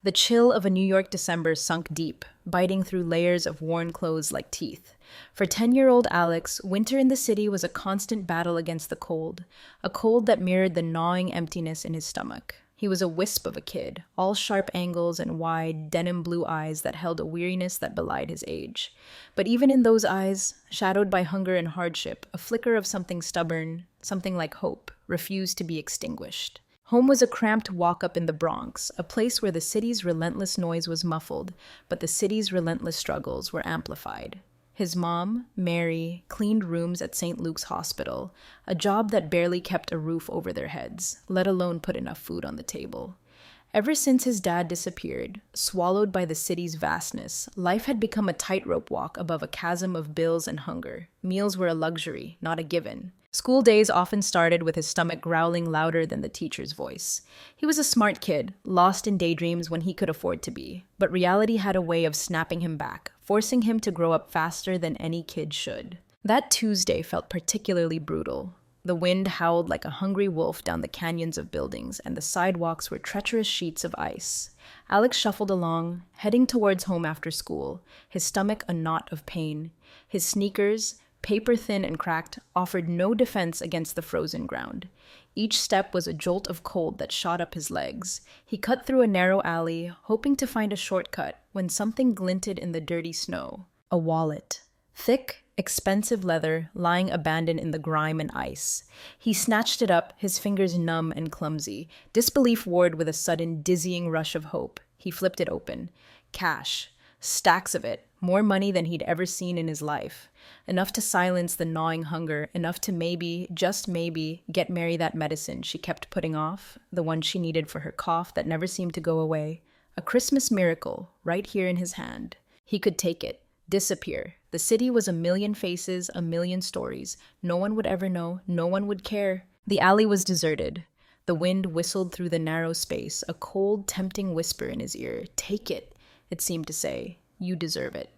The chill of a New York December sunk deep, biting through layers of worn clothes like teeth. For 10-year-old Alex, winter in the city was a constant battle against the cold, a cold that mirrored the gnawing emptiness in his stomach. He was a wisp of a kid, all sharp angles and wide, denim blue eyes that held a weariness that belied his age. But even in those eyes, shadowed by hunger and hardship, a flicker of something stubborn, something like hope, refused to be extinguished. Home was a cramped walk-up in the Bronx, a place where the city's relentless noise was muffled, but the city's relentless struggles were amplified. His mom, Mary, cleaned rooms at St. Luke's Hospital, a job that barely kept a roof over their heads, let alone put enough food on the table. Ever since his dad disappeared, swallowed by the city's vastness, life had become a tightrope walk above a chasm of bills and hunger. Meals were a luxury, not a given. School days often started with his stomach growling louder than the teacher's voice. He was a smart kid, lost in daydreams when he could afford to be, but reality had a way of snapping him back, forcing him to grow up faster than any kid should. That Tuesday felt particularly brutal. The wind howled like a hungry wolf down the canyons of buildings, and the sidewalks were treacherous sheets of ice. Alex shuffled along, heading towards home after school, his stomach a knot of pain. His sneakers, paper-thin and cracked, offered no defense against the frozen ground. Each step was a jolt of cold that shot up his legs. He cut through a narrow alley, hoping to find a shortcut, when something glinted in the dirty snow. A wallet. Thick, expensive leather, lying abandoned in the grime and ice. He snatched it up, his fingers numb and clumsy. Disbelief warred with a sudden, dizzying rush of hope. He flipped it open. Cash. Stacks of it. More money than he'd ever seen in his life. Enough to silence the gnawing hunger, enough to maybe, just maybe, get Mary that medicine she kept putting off, the one she needed for her cough that never seemed to go away. A Christmas miracle, right here in his hand. He could take it, disappear. The city was a million faces, a million stories. No one would ever know, no one would care. The alley was deserted. The wind whistled through the narrow space, a cold, tempting whisper in his ear. Take it, it seemed to say. You deserve it.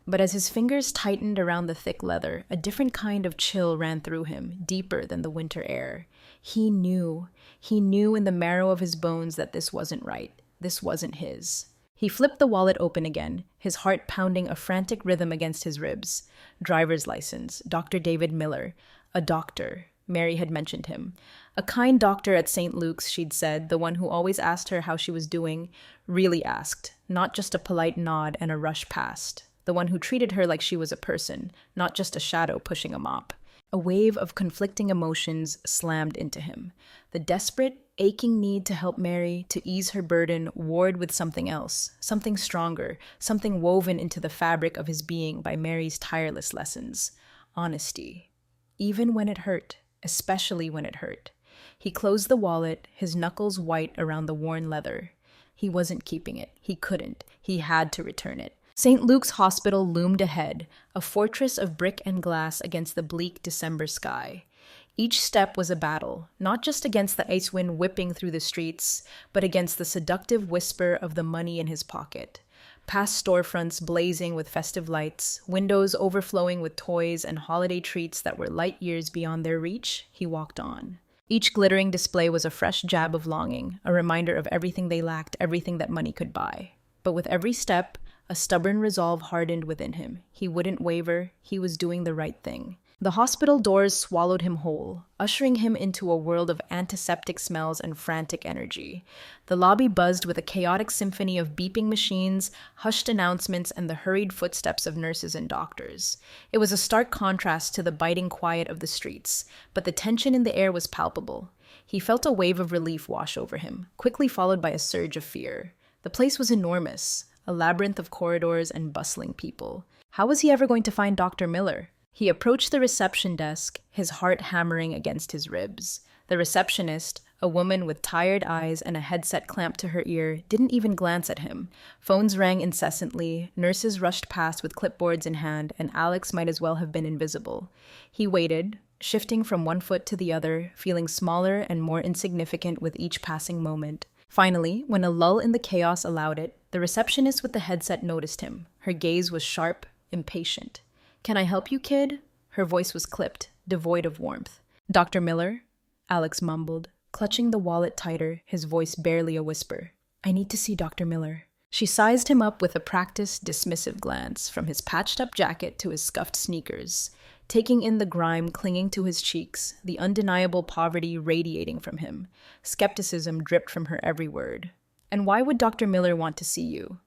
But as his fingers tightened around the thick leather, a different kind of chill ran through him, deeper than the winter air. He knew in the marrow of his bones that this wasn't right. This wasn't his. He flipped the wallet open again, his heart pounding a frantic rhythm against his ribs. Driver's license, Dr. David Miller. A doctor. Mary had mentioned him. A kind doctor at St. Luke's, she'd said, the one who always asked her how she was doing, really asked, not just a polite nod and a rush past. The one who treated her like she was a person, not just a shadow pushing a mop. A wave of conflicting emotions slammed into him. The desperate, aching need to help Mary, to ease her burden, warred with something else, something stronger, something woven into the fabric of his being by Mary's tireless lessons. Honesty. Even when it hurt, especially when it hurt. He closed the wallet, his knuckles white around the worn leather. He wasn't keeping it. He couldn't. He had to return it. St. Luke's Hospital loomed ahead, a fortress of brick and glass against the bleak December sky. Each step was a battle, not just against the ice wind whipping through the streets, but against the seductive whisper of the money in his pocket. Past storefronts blazing with festive lights, windows overflowing with toys and holiday treats that were light years beyond their reach, he walked on. Each glittering display was a fresh jab of longing, a reminder of everything they lacked, everything that money could buy. But with every step, a stubborn resolve hardened within him. He wouldn't waver. He was doing the right thing. The hospital doors swallowed him whole, ushering him into a world of antiseptic smells and frantic energy. The lobby buzzed with a chaotic symphony of beeping machines, hushed announcements, and the hurried footsteps of nurses and doctors. It was a stark contrast to the biting quiet of the streets, but the tension in the air was palpable. He felt a wave of relief wash over him, quickly followed by a surge of fear. The place was enormous, a labyrinth of corridors and bustling people. How was he ever going to find Dr. Miller? He approached the reception desk, his heart hammering against his ribs. The receptionist, a woman with tired eyes and a headset clamped to her ear, didn't even glance at him. Phones rang incessantly, nurses rushed past with clipboards in hand, and Alex might as well have been invisible. He waited, shifting from one foot to the other, feeling smaller and more insignificant with each passing moment. Finally, when a lull in the chaos allowed it, the receptionist with the headset noticed him. Her gaze was sharp, impatient. "Can I help you, kid?" Her voice was clipped, devoid of warmth. "Dr. Miller?" Alex mumbled, clutching the wallet tighter, his voice barely a whisper. I need to see Dr. Miller. She sized him up with a practiced, dismissive glance, from his patched-up jacket to his scuffed sneakers, taking in the grime clinging to his cheeks, the undeniable poverty radiating from him. Skepticism dripped from her every word. And why would Dr. Miller want to see you?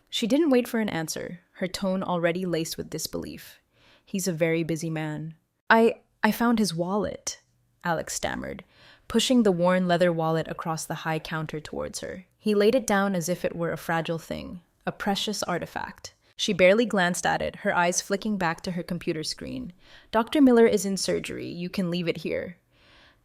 She didn't wait for an answer, her tone already laced with disbelief. He's a very busy man. I found his wallet, Alex stammered, pushing the worn leather wallet across the high counter towards her. He laid it down as if it were a fragile thing, a precious artifact. She barely glanced at it, her eyes flicking back to her computer screen. Dr. Miller is in surgery. You can leave it here.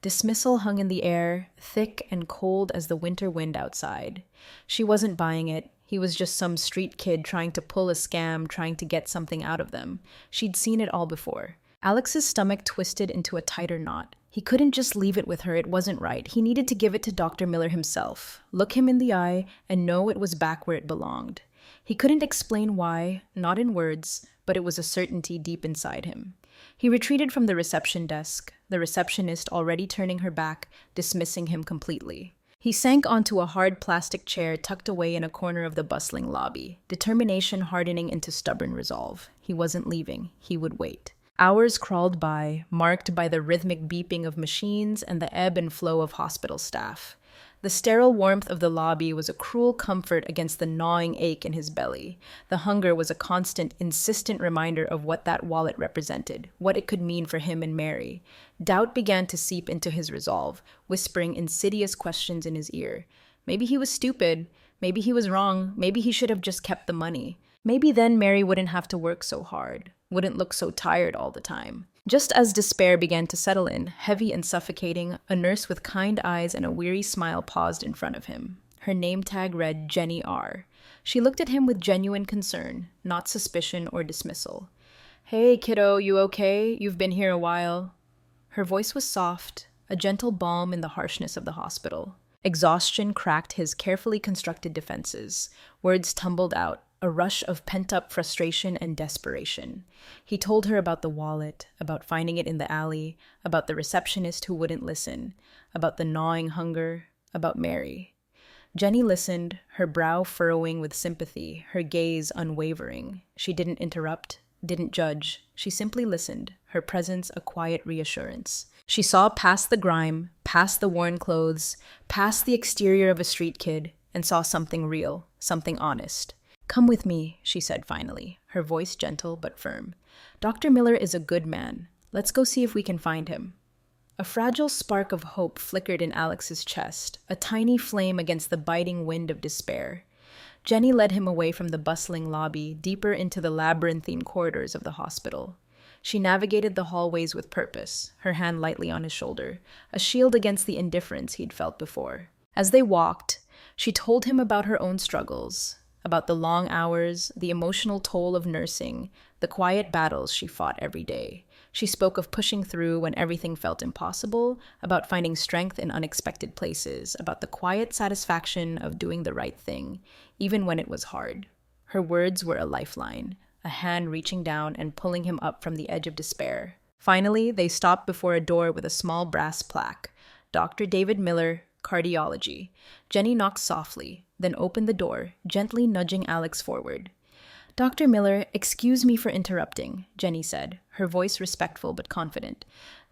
Dismissal hung in the air, thick and cold as the winter wind outside. She wasn't buying it. He was just some street kid trying to pull a scam, trying to get something out of them. She'd seen it all before. Alex's stomach twisted into a tighter knot. He couldn't just leave it with her, it wasn't right. He needed to give it to Dr. Miller himself, look him in the eye, and know it was back where it belonged. He couldn't explain why, not in words, but it was a certainty deep inside him. He retreated from the reception desk, the receptionist already turning her back, dismissing him completely. He sank onto a hard plastic chair tucked away in a corner of the bustling lobby, determination hardening into stubborn resolve. He wasn't leaving. He would wait. Hours crawled by, marked by the rhythmic beeping of machines and the ebb and flow of hospital staff. The sterile warmth of the lobby was a cruel comfort against the gnawing ache in his belly. The hunger was a constant, insistent reminder of what that wallet represented, what it could mean for him and Mary. Doubt began to seep into his resolve, whispering insidious questions in his ear. Maybe he was stupid. Maybe he was wrong. Maybe he should have just kept the money. Maybe then Mary wouldn't have to work so hard, wouldn't look so tired all the time. Just as despair began to settle in, heavy and suffocating, a nurse with kind eyes and a weary smile paused in front of him. Her name tag read Jenny R. She looked at him with genuine concern, not suspicion or dismissal. "Hey, kiddo, you okay? You've been here a while." Her voice was soft, a gentle balm in the harshness of the hospital. Exhaustion cracked his carefully constructed defenses. Words tumbled out, a rush of pent-up frustration and desperation. He told her about the wallet, about finding it in the alley, about the receptionist who wouldn't listen, about the gnawing hunger, about Mary. Jenny listened, her brow furrowing with sympathy, her gaze unwavering. She didn't interrupt, didn't judge. She simply listened, her presence a quiet reassurance. She saw past the grime, past the worn clothes, past the exterior of a street kid, and saw something real, something honest. "Come with me," she said finally, her voice gentle but firm. "Dr. Miller is a good man. Let's go see if we can find him." A fragile spark of hope flickered in Alex's chest, a tiny flame against the biting wind of despair. Jenny led him away from the bustling lobby, deeper into the labyrinthine corridors of the hospital. She navigated the hallways with purpose, her hand lightly on his shoulder, a shield against the indifference he'd felt before. As they walked, she told him about her own struggles, about the long hours, the emotional toll of nursing, the quiet battles she fought every day. She spoke of pushing through when everything felt impossible, about finding strength in unexpected places, about the quiet satisfaction of doing the right thing, even when it was hard. Her words were a lifeline, a hand reaching down and pulling him up from the edge of despair. Finally, they stopped before a door with a small brass plaque. Dr. David Miller, Cardiology. Jenny knocked softly, then opened the door, gently nudging Alex forward. "Dr. Miller, excuse me for interrupting," Jenny said, her voice respectful but confident.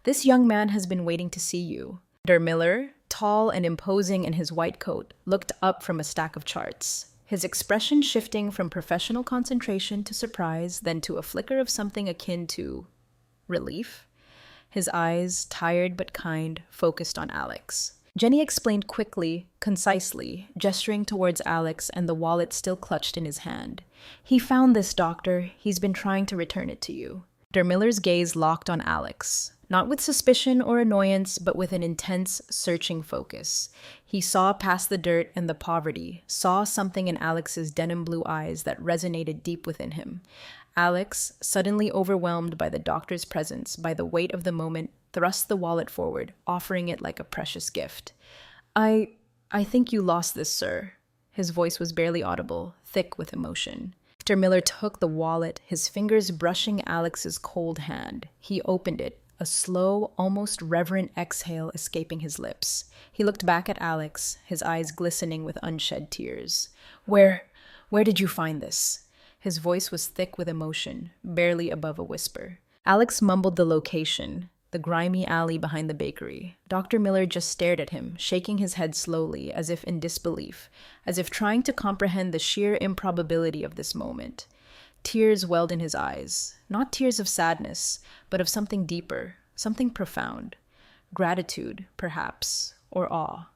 "This young man has been waiting to see you." Dr. Miller, tall and imposing in his white coat, looked up from a stack of charts, his expression shifting from professional concentration to surprise, then to a flicker of something akin to relief. His eyes, tired but kind, focused on Alex. Jenny explained quickly, concisely, gesturing towards Alex and the wallet still clutched in his hand. "He found this, doctor. He's been trying to return it to you." Dr. Miller's gaze locked on Alex, not with suspicion or annoyance, but with an intense, searching focus. He saw past the dirt and the poverty, saw something in Alex's denim blue eyes that resonated deep within him. Alex, suddenly overwhelmed by the doctor's presence, by the weight of the moment, thrust the wallet forward, offering it like a precious gift. I think you lost this, sir." His voice was barely audible, thick with emotion. Dr. Miller took the wallet, his fingers brushing Alex's cold hand. He opened it, a slow, almost reverent exhale escaping his lips. He looked back at Alex, his eyes glistening with unshed tears. Where did you find this?" His voice was thick with emotion, barely above a whisper. Alex mumbled the location, the grimy alley behind the bakery. Dr. Miller just stared at him, shaking his head slowly, as if in disbelief, as if trying to comprehend the sheer improbability of this moment. Tears welled in his eyes, not tears of sadness, but of something deeper, something profound. Gratitude, perhaps, or awe.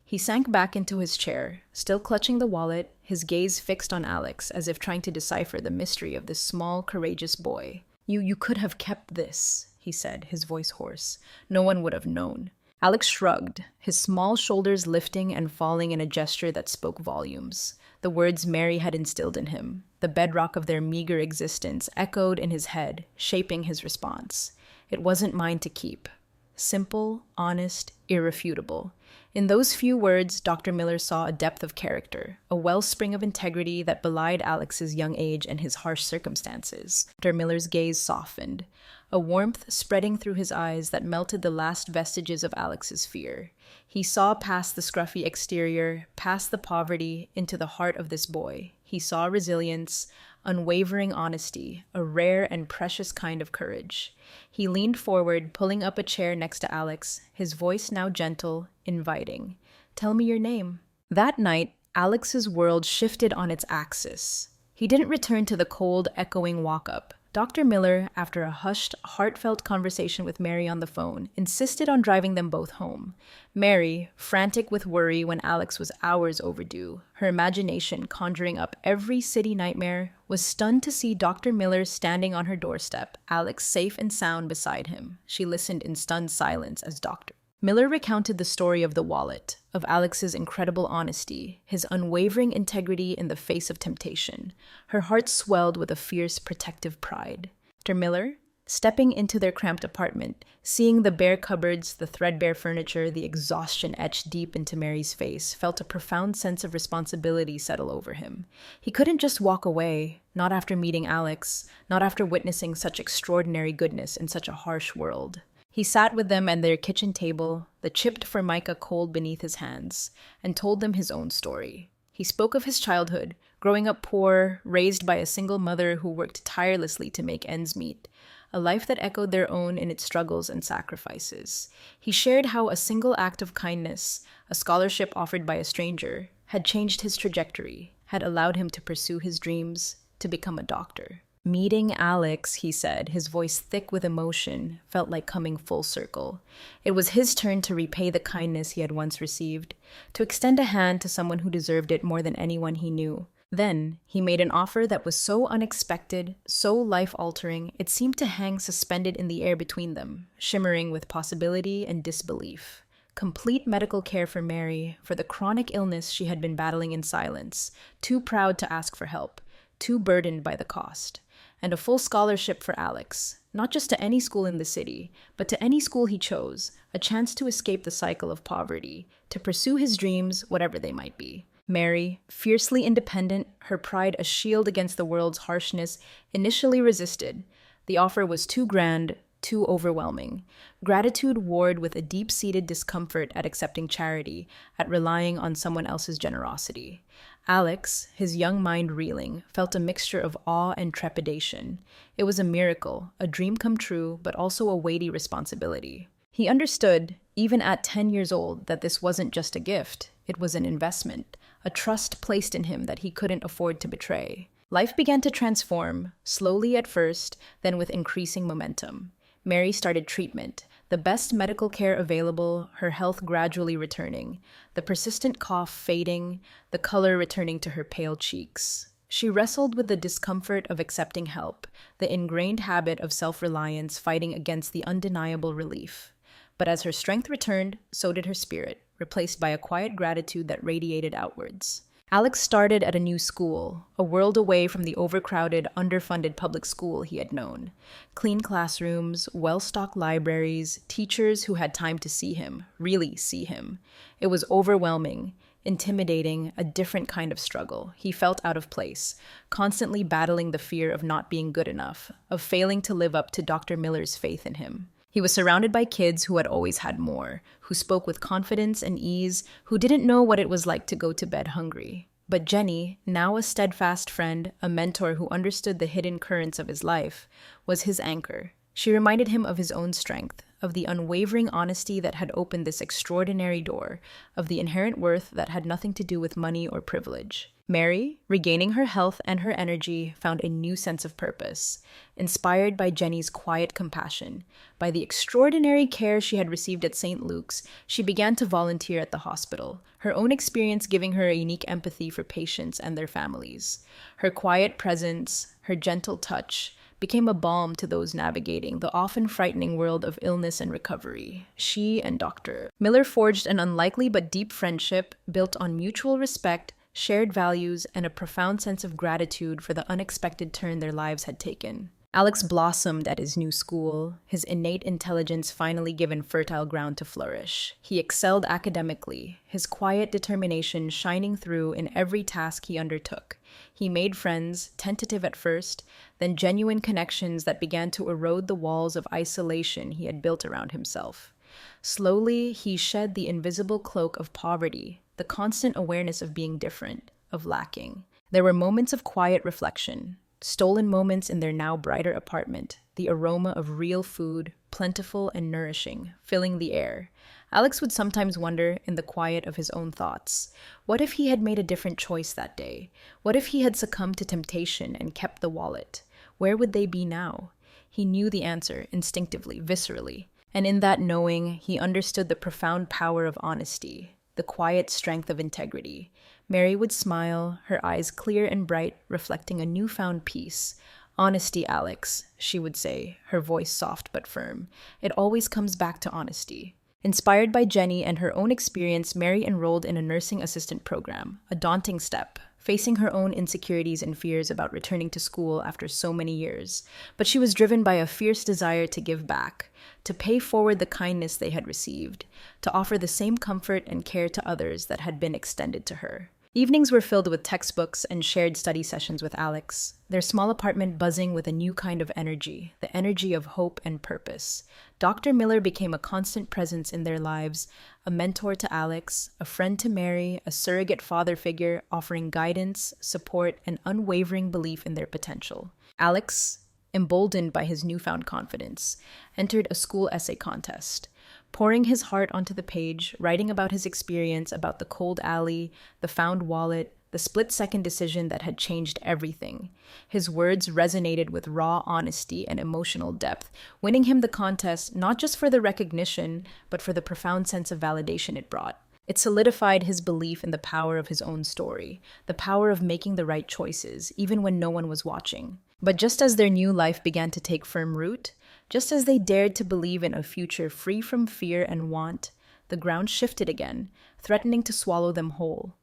He sank back into his chair, still clutching the wallet, his gaze fixed on Alex, as if trying to decipher the mystery of this small, courageous boy. You could have kept this," he said, his voice hoarse. "No one would have known." Alex shrugged, his small shoulders lifting and falling in a gesture that spoke volumes. The words Mary had instilled in him, the bedrock of their meager existence, echoed in his head, shaping his response. It wasn't mine to keep. Simple, honest, irrefutable. In those few words, Dr. Miller saw a depth of character, a wellspring of integrity that belied Alex's young age and his harsh circumstances. Dr. Miller's gaze softened, a warmth spreading through his eyes that melted the last vestiges of Alex's fear. He saw past the scruffy exterior, past the poverty, into the heart of this boy. He saw resilience, unwavering honesty, a rare and precious kind of courage. He leaned forward, pulling up a chair next to Alex, his voice now gentle, inviting. "Tell me your name." That night, Alex's world shifted on its axis. He didn't return to the cold, echoing walk-up. Dr. Miller, after a hushed, heartfelt conversation with Mary on the phone, insisted on driving them both home. Mary, frantic with worry when Alex was hours overdue, her imagination conjuring up every city nightmare, was stunned to see Dr. Miller standing on her doorstep, Alex safe and sound beside him. She listened in stunned silence as Dr. Miller recounted the story of the wallet, of Alex's incredible honesty, his unwavering integrity in the face of temptation. Her heart swelled with a fierce, protective pride. Dr. Miller, stepping into their cramped apartment, seeing the bare cupboards, the threadbare furniture, the exhaustion etched deep into Mary's face, felt a profound sense of responsibility settle over him. He couldn't just walk away, not after meeting Alex, not after witnessing such extraordinary goodness in such a harsh world. He sat with them at their kitchen table, the chipped formica cold beneath his hands, and told them his own story. He spoke of his childhood, growing up poor, raised by a single mother who worked tirelessly to make ends meet, a life that echoed their own in its struggles and sacrifices. He shared how a single act of kindness, a scholarship offered by a stranger, had changed his trajectory, had allowed him to pursue his dreams, to become a doctor. Meeting Alex, he said, his voice thick with emotion, felt like coming full circle. It was his turn to repay the kindness he had once received, to extend a hand to someone who deserved it more than anyone he knew. Then, he made an offer that was so unexpected, so life-altering, it seemed to hang suspended in the air between them, shimmering with possibility and disbelief. Complete medical care for Mary, for the chronic illness she had been battling in silence, too proud to ask for help, too burdened by the cost. And a full scholarship for Alex, not just to any school in the city, but to any school he chose, a chance to escape the cycle of poverty, to pursue his dreams, whatever they might be. Mary, fiercely independent, her pride a shield against the world's harshness, initially resisted. The offer was too grand, too overwhelming. Gratitude warred with a deep-seated discomfort at accepting charity, at relying on someone else's generosity. Alex, his young mind reeling, felt a mixture of awe and trepidation. It was a miracle, a dream come true, but also a weighty responsibility. He understood, even at 10 years old, that this wasn't just a gift. It was an investment, a trust placed in him that he couldn't afford to betray. Life began to transform, slowly at first, then with increasing momentum. Mary started treatment, the best medical care available, her health gradually returning, the persistent cough fading, the color returning to her pale cheeks. She wrestled with the discomfort of accepting help, the ingrained habit of self-reliance fighting against the undeniable relief. But as her strength returned, so did her spirit, replaced by a quiet gratitude that radiated outwards. Alex started at a new school, a world away from the overcrowded, underfunded public school he had known. Clean classrooms, well-stocked libraries, teachers who had time to see him, really see him. It was overwhelming, intimidating, a different kind of struggle. He felt out of place, constantly battling the fear of not being good enough, of failing to live up to Dr. Miller's faith in him. He was surrounded by kids who had always had more, who spoke with confidence and ease, who didn't know what it was like to go to bed hungry. But Jenny, now a steadfast friend, a mentor who understood the hidden currents of his life, was his anchor. She reminded him of his own strength, of the unwavering honesty that had opened this extraordinary door, of the inherent worth that had nothing to do with money or privilege. Mary, regaining her health and her energy, found a new sense of purpose, inspired by Jenny's quiet compassion. By the extraordinary care she had received at St. Luke's, she began to volunteer at the hospital, her own experience giving her a unique empathy for patients and their families. Her quiet presence, her gentle touch, became a balm to those navigating the often frightening world of illness and recovery. She and Dr. Miller forged an unlikely but deep friendship built on mutual respect, shared values, and a profound sense of gratitude for the unexpected turn their lives had taken. Alex blossomed at his new school, his innate intelligence finally given fertile ground to flourish. He excelled academically, his quiet determination shining through in every task he undertook. He made friends, tentative at first, then genuine connections that began to erode the walls of isolation he had built around himself. Slowly, he shed the invisible cloak of poverty, the constant awareness of being different, of lacking. There were moments of quiet reflection, stolen moments in their now brighter apartment, the aroma of real food, plentiful and nourishing, filling the air. Alex would sometimes wonder, in the quiet of his own thoughts, what if he had made a different choice that day? What if he had succumbed to temptation and kept the wallet? Where would they be now? He knew the answer, instinctively, viscerally. And in that knowing, he understood the profound power of honesty, the quiet strength of integrity. Mary would smile, her eyes clear and bright, reflecting a newfound peace. "Honesty, Alex," she would say, her voice soft but firm. "It always comes back to honesty." Inspired by Jenny and her own experience, Mary enrolled in a nursing assistant program, a daunting step, facing her own insecurities and fears about returning to school after so many years. But she was driven by a fierce desire to give back, to pay forward the kindness they had received, to offer the same comfort and care to others that had been extended to her. Evenings were filled with textbooks and shared study sessions with Alex, their small apartment buzzing with a new kind of energy, the energy of hope and purpose. Dr. Miller became a constant presence in their lives, a mentor to Alex, a friend to Mary, a surrogate father figure offering guidance, support, and unwavering belief in their potential. Alex, emboldened by his newfound confidence, entered a school essay contest. Pouring his heart onto the page, writing about his experience, about the cold alley, the found wallet, the split-second decision that had changed everything. His words resonated with raw honesty and emotional depth, winning him the contest not just for the recognition, but for the profound sense of validation it brought. It solidified his belief in the power of his own story, the power of making the right choices, even when no one was watching. But just as their new life began to take firm root, just as they dared to believe in a future free from fear and want, the ground shifted again, threatening to swallow them whole.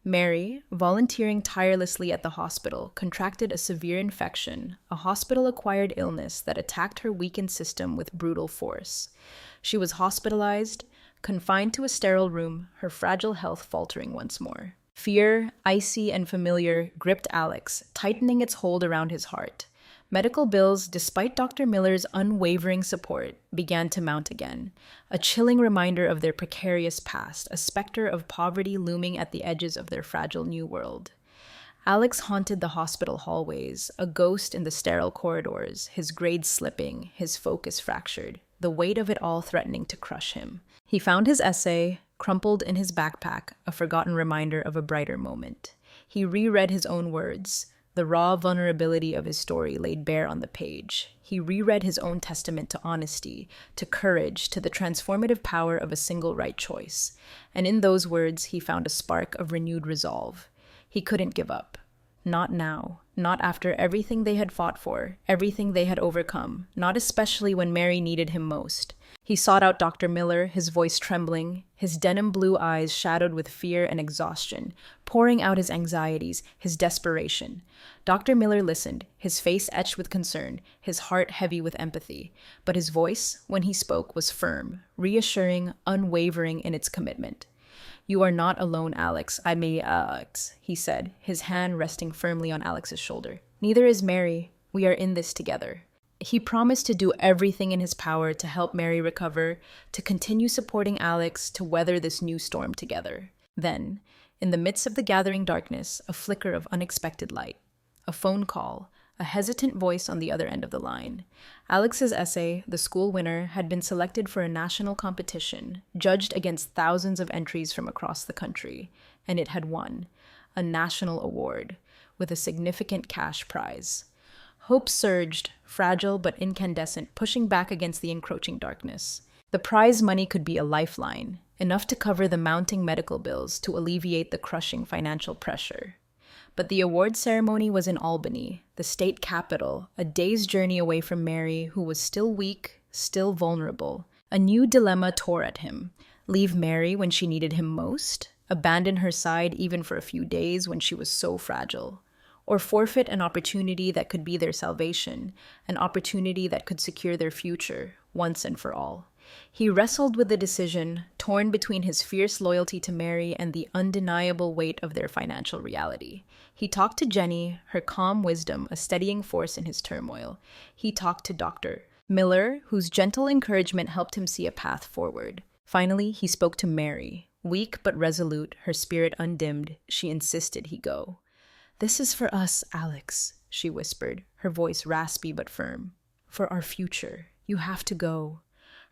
Mary, volunteering tirelessly at the hospital, contracted a severe infection, a hospital-acquired illness that attacked her weakened system with brutal force. She was hospitalized, confined to a sterile room, her fragile health faltering once more. Fear, icy and familiar, gripped Alex, tightening its hold around his heart. Medical bills, despite Dr. Miller's unwavering support, began to mount again, a chilling reminder of their precarious past, a specter of poverty looming at the edges of their fragile new world. Alex haunted the hospital hallways, a ghost in the sterile corridors, his grades slipping, his focus fractured, the weight of it all threatening to crush him. He found his essay, crumpled in his backpack, a forgotten reminder of a brighter moment. He reread his own words, the raw vulnerability of his story laid bare on the page. He reread his own testament to honesty, to courage, to the transformative power of a single right choice. And in those words, he found a spark of renewed resolve. He couldn't give up. Not now. Not after everything they had fought for, everything they had overcome, not especially when Mary needed him most. He sought out Dr. Miller, his voice trembling, his denim blue eyes shadowed with fear and exhaustion, pouring out his anxieties, his desperation. Dr. Miller listened, his face etched with concern, his heart heavy with empathy. But his voice, when he spoke, was firm, reassuring, unwavering in its commitment. "You are not alone, Alex. Alex," he said, his hand resting firmly on Alex's shoulder. "Neither is Mary. We are in this together." He promised to do everything in his power to help Mary recover, to continue supporting Alex, to weather this new storm together. Then, in the midst of the gathering darkness, a flicker of unexpected light. A phone call, a hesitant voice on the other end of the line. Alex's essay, The School Winner, had been selected for a national competition, judged against thousands of entries from across the country, and it had won a national award with a significant cash prize. Hope surged, fragile but incandescent, pushing back against the encroaching darkness. The prize money could be a lifeline, enough to cover the mounting medical bills to alleviate the crushing financial pressure. But the award ceremony was in Albany, the state capital, a day's journey away from Mary, who was still weak, still vulnerable. A new dilemma tore at him. Leave Mary when she needed him most? Abandon her side even for a few days when she was so fragile? Or forfeit an opportunity that could be their salvation, an opportunity that could secure their future, once and for all? He wrestled with the decision, torn between his fierce loyalty to Mary and the undeniable weight of their financial reality. He talked to Jenny, her calm wisdom a steadying force in his turmoil. He talked to Dr. Miller, whose gentle encouragement helped him see a path forward. Finally, he spoke to Mary. Weak but resolute, her spirit undimmed, she insisted he go. "This is for us, Alex," she whispered, her voice raspy but firm. "For our future. You have to go."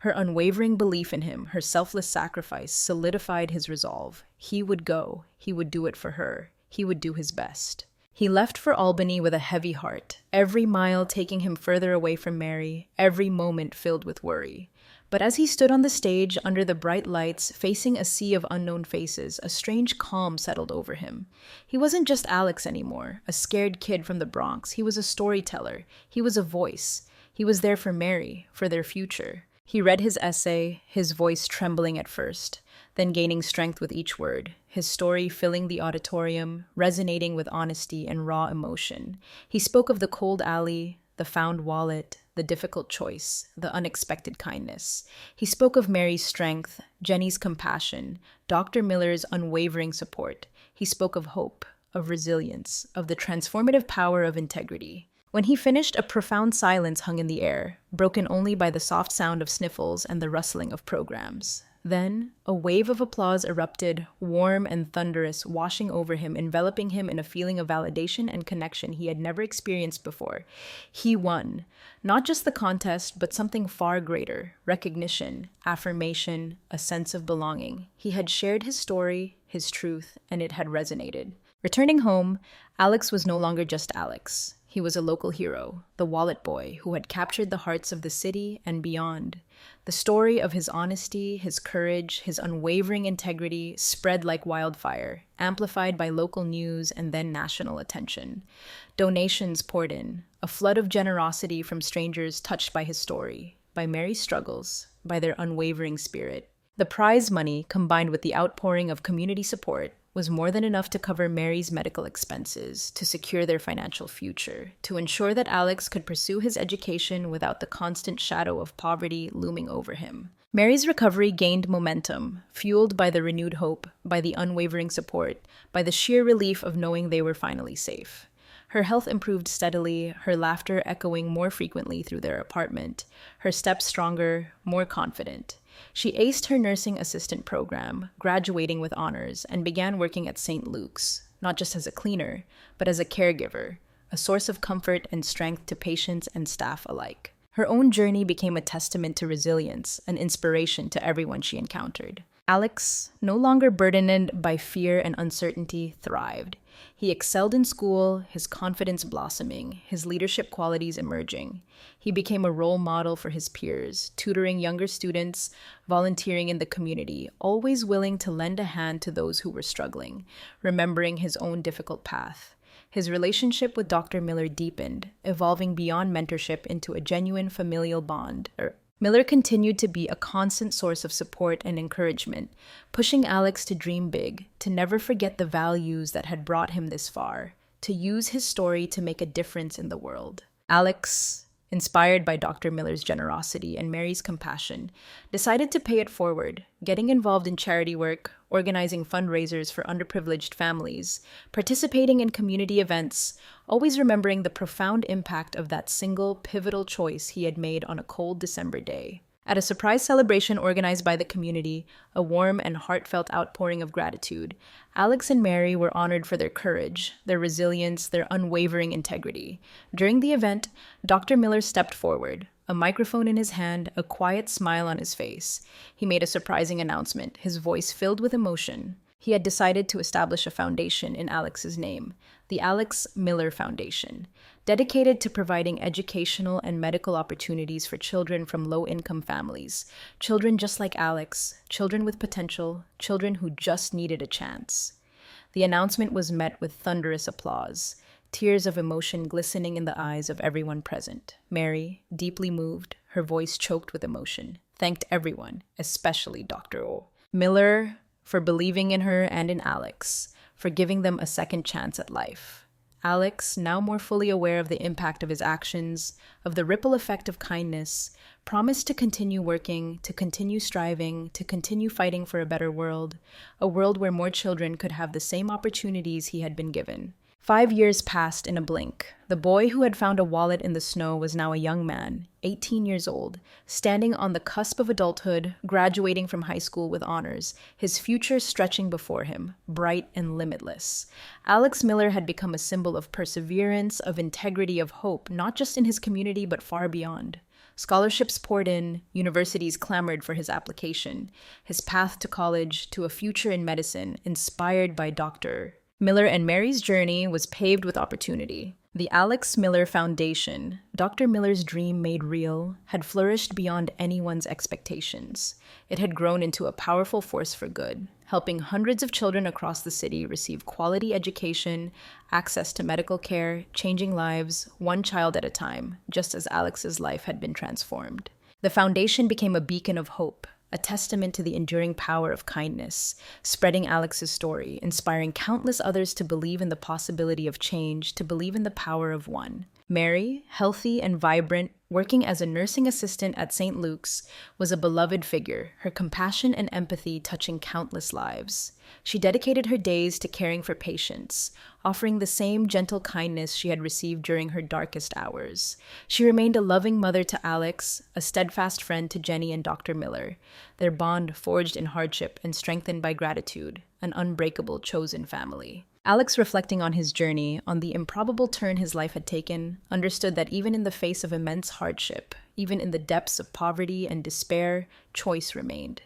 Her unwavering belief in him, her selfless sacrifice, solidified his resolve. He would go. He would do it for her. He would do his best. He left for Albany with a heavy heart, every mile taking him further away from Mary, every moment filled with worry. But as he stood on the stage under the bright lights, facing a sea of unknown faces, a strange calm settled over him. He wasn't just Alex anymore, a scared kid from the Bronx. He was a storyteller. He was a voice. He was there for Mary, for their future. He read his essay, his voice trembling at first, then gaining strength with each word, his story filling the auditorium, resonating with honesty and raw emotion. He spoke of the cold alley, the found wallet, the difficult choice, the unexpected kindness. He spoke of Mary's strength, Jenny's compassion, Dr. Miller's unwavering support. He spoke of hope, of resilience, of the transformative power of integrity. When he finished, a profound silence hung in the air, broken only by the soft sound of sniffles and the rustling of programs. Then, a wave of applause erupted, warm and thunderous, washing over him, enveloping him in a feeling of validation and connection he had never experienced before. He won. Not just the contest, but something far greater: recognition, affirmation, a sense of belonging. He had shared his story, his truth, and it had resonated. Returning home, Alex was no longer just Alex. He was a local hero, the wallet boy who had captured the hearts of the city and beyond. The story of his honesty, his courage, his unwavering integrity spread like wildfire, amplified by local news and then national attention. Donations poured in, a flood of generosity from strangers touched by his story, by Mary's struggles, by their unwavering spirit. The prize money, combined with the outpouring of community support, was more than enough to cover Mary's medical expenses, to secure their financial future, to ensure that Alex could pursue his education without the constant shadow of poverty looming over him. Mary's recovery gained momentum, fueled by the renewed hope, by the unwavering support, by the sheer relief of knowing they were finally safe. Her health improved steadily, her laughter echoing more frequently through their apartment, her steps stronger, more confident. She aced her nursing assistant program, graduating with honors, and began working at St. Luke's, not just as a cleaner, but as a caregiver, a source of comfort and strength to patients and staff alike. Her own journey became a testament to resilience, an inspiration to everyone she encountered. Alex, no longer burdened by fear and uncertainty, thrived. He excelled in school, his confidence blossoming, his leadership qualities emerging. He became a role model for his peers, tutoring younger students, volunteering in the community, always willing to lend a hand to those who were struggling, remembering his own difficult path. His relationship with Dr. Miller deepened, evolving beyond mentorship into a genuine familial bond. Miller continued to be a constant source of support and encouragement, pushing Alex to dream big, to never forget the values that had brought him this far, to use his story to make a difference in the world. Alex inspired by Dr. Miller's generosity and Mary's compassion, decided to pay it forward, getting involved in charity work, organizing fundraisers for underprivileged families, participating in community events, always remembering the profound impact of that single pivotal choice he had made on a cold December day. At a surprise celebration organized by the community, a warm and heartfelt outpouring of gratitude, Alex and Mary were honored for their courage, their resilience, their unwavering integrity. During the event, Dr. Miller stepped forward, a microphone in his hand, a quiet smile on his face. He made a surprising announcement, his voice filled with emotion. He had decided to establish a foundation in Alex's name, the Alex Miller Foundation, dedicated to providing educational and medical opportunities for children from low-income families, children just like Alex, children with potential, children who just needed a chance. The announcement was met with thunderous applause, tears of emotion glistening in the eyes of everyone present. Mary, deeply moved, her voice choked with emotion, thanked everyone, especially Dr. O. Miller, for believing in her and in Alex, for giving them a second chance at life. Alex, now more fully aware of the impact of his actions, of the ripple effect of kindness, promised to continue working, to continue striving, to continue fighting for a better world, a world where more children could have the same opportunities he had been given. 5 years passed in a blink. The boy who had found a wallet in the snow was now a young man, 18 years old, standing on the cusp of adulthood, graduating from high school with honors, his future stretching before him, bright and limitless. Alex Miller had become a symbol of perseverance, of integrity, of hope, not just in his community but far beyond. Scholarships poured in, universities clamored for his application, his path to college, to a future in medicine, inspired by Dr. Miller and Mary's journey was paved with opportunity. The Alex Miller Foundation, Dr. Miller's dream made real, had flourished beyond anyone's expectations. It had grown into a powerful force for good, helping hundreds of children across the city receive quality education, access to medical care, changing lives, one child at a time, just as Alex's life had been transformed. The foundation became a beacon of hope, a testament to the enduring power of kindness, spreading Alex's story, inspiring countless others to believe in the possibility of change, to believe in the power of one. Mary, healthy and vibrant, working as a nursing assistant at St. Luke's, was a beloved figure, her compassion and empathy touching countless lives. She dedicated her days to caring for patients, offering the same gentle kindness she had received during her darkest hours. She remained a loving mother to Alex, a steadfast friend to Jenny and Dr. Miller, their bond forged in hardship and strengthened by gratitude, an unbreakable chosen family. Alex, reflecting on his journey, on the improbable turn his life had taken, understood that even in the face of immense hardship, even in the depths of poverty and despair, choice remained.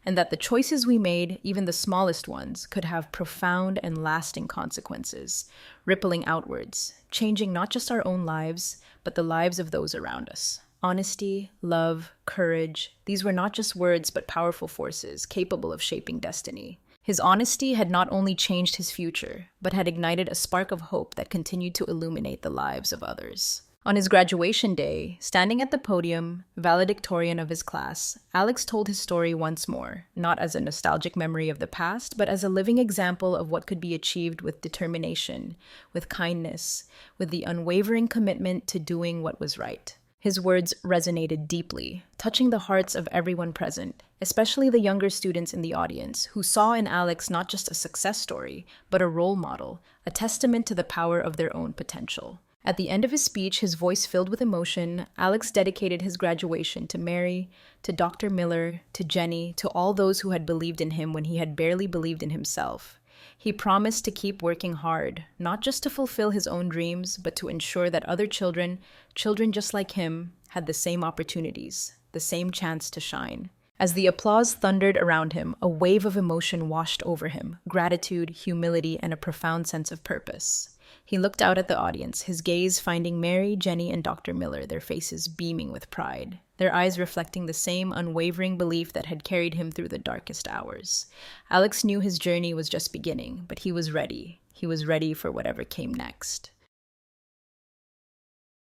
And that the choices we made, even the smallest ones, could have profound and lasting consequences, rippling outwards, changing not just our own lives, but the lives of those around us. Honesty, love, courage, these were not just words but powerful forces capable of shaping destiny. His honesty had not only changed his future, but had ignited a spark of hope that continued to illuminate the lives of others. On his graduation day, standing at the podium, valedictorian of his class, Alex told his story once more, not as a nostalgic memory of the past, but as a living example of what could be achieved with determination, with kindness, with the unwavering commitment to doing what was right. His words resonated deeply, touching the hearts of everyone present, especially the younger students in the audience, who saw in Alex not just a success story, but a role model, a testament to the power of their own potential. At the end of his speech, his voice filled with emotion, Alex dedicated his graduation to Mary, to Dr. Miller, to Jenny, to all those who had believed in him when he had barely believed in himself. He promised to keep working hard, not just to fulfill his own dreams, but to ensure that other children just like him, had the same opportunities, the same chance to shine. As the applause thundered around him, a wave of emotion washed over him, gratitude, humility, and a profound sense of purpose. He looked out at the audience, his gaze finding Mary, Jenny, and Dr. Miller, their faces beaming with pride, their eyes reflecting the same unwavering belief that had carried him through the darkest hours. Alex knew his journey was just beginning, but he was ready. He was ready for whatever came next.